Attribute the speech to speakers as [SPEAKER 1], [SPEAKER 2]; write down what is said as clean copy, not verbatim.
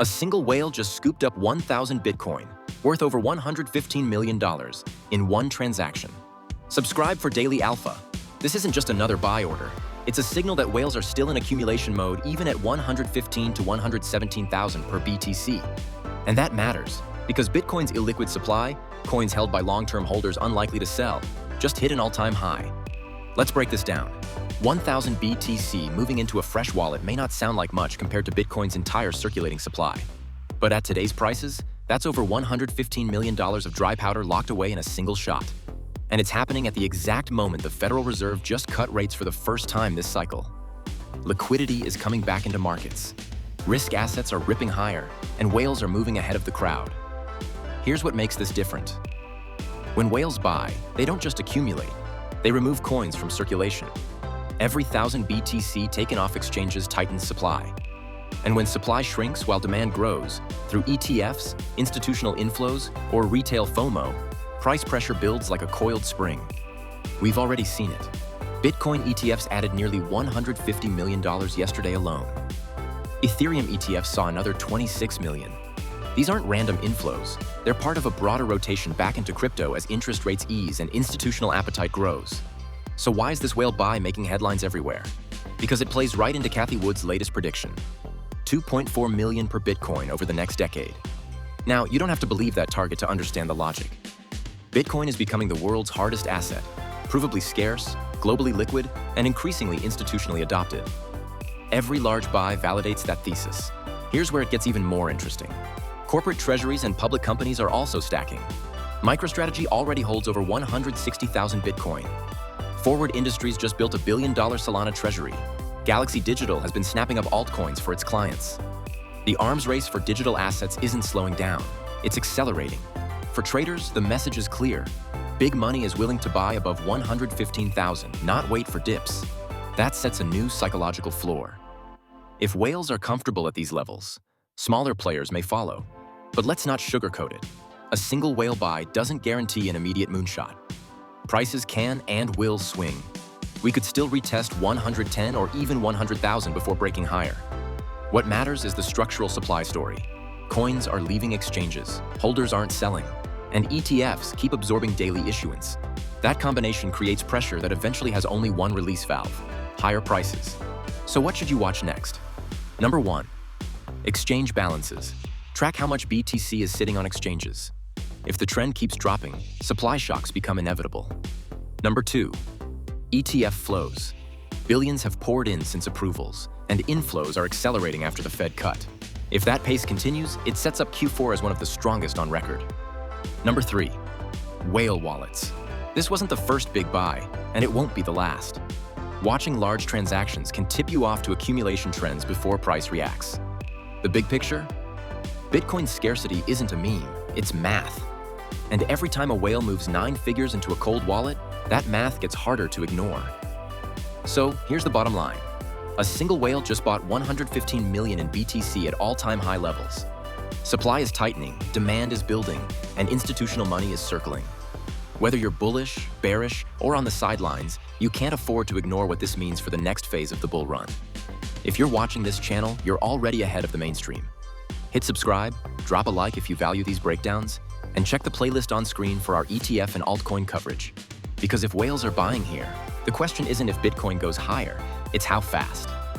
[SPEAKER 1] A single whale just scooped up 1,000 Bitcoin, worth over $115 million, in one transaction. Subscribe for daily alpha. This isn't just another buy order. It's a signal that whales are still in accumulation mode even at 115 to 117,000 per BTC. And that matters, because Bitcoin's illiquid supply, coins held by long-term holders unlikely to sell, just hit an all-time high. Let's break this down. 1,000 BTC moving into a fresh wallet may not sound like much compared to Bitcoin's entire circulating supply. But at today's prices, that's over $115 million of dry powder locked away in a single shot. And it's happening at the exact moment the Federal Reserve just cut rates for the first time this cycle. Liquidity is coming back into markets. Risk assets are ripping higher, and whales are moving ahead of the crowd. Here's what makes this different. When whales buy, they don't just accumulate. They remove coins from circulation. Every 1,000 BTC taken off exchanges tightens supply. And when supply shrinks while demand grows, through ETFs, institutional inflows, or retail FOMO, price pressure builds like a coiled spring. We've already seen it. Bitcoin ETFs added nearly $150 million yesterday alone. Ethereum ETFs saw another $26 million. These aren't random inflows. They're part of a broader rotation back into crypto as interest rates ease and institutional appetite grows. So why is this whale buy making headlines everywhere? Because it plays right into Cathie Wood's latest prediction. 2.4 million per Bitcoin over the next decade. Now, you don't have to believe that target to understand the logic. Bitcoin is becoming the world's hardest asset, provably scarce, globally liquid, and increasingly institutionally adopted. Every large buy validates that thesis. Here's where it gets even more interesting. Corporate treasuries and public companies are also stacking. MicroStrategy already holds over 160,000 Bitcoin. Forward Industries just built $1 billion Solana treasury. Galaxy Digital has been snapping up altcoins for its clients. The arms race for digital assets isn't slowing down. It's accelerating. For traders, the message is clear. Big money is willing to buy above 115,000, not wait for dips. That sets a new psychological floor. If whales are comfortable at these levels, smaller players may follow. But let's not sugarcoat it. A single whale buy doesn't guarantee an immediate moonshot. Prices can and will swing. We could still retest 110 or even 100,000 before breaking higher. What matters is the structural supply story. Coins are leaving exchanges, holders aren't selling, and ETFs keep absorbing daily issuance. That combination creates pressure that eventually has only one release valve: higher prices. So what should you watch next? Number 1. Exchange balances. Track how much BTC is sitting on exchanges. If the trend keeps dropping, supply shocks become inevitable. Number 2. ETF flows. Billions have poured in since approvals, and inflows are accelerating after the Fed cut. If that pace continues, it sets up Q4 as one of the strongest on record. Number 3. Whale wallets. This wasn't the first big buy, and it won't be the last. Watching large transactions can tip you off to accumulation trends before price reacts. The big picture? Bitcoin's scarcity isn't a meme, it's math. And every time a whale moves 9 figures into a cold wallet, that math gets harder to ignore. So here's the bottom line. A single whale just bought 115 million in BTC at all-time high levels. Supply is tightening, demand is building, and institutional money is circling. Whether you're bullish, bearish, or on the sidelines, you can't afford to ignore what this means for the next phase of the bull run. If you're watching this channel, you're already ahead of the mainstream. Hit subscribe, drop a like if you value these breakdowns, and check the playlist on screen for our ETF and altcoin coverage. Because if whales are buying here, the question isn't if Bitcoin goes higher, it's how fast.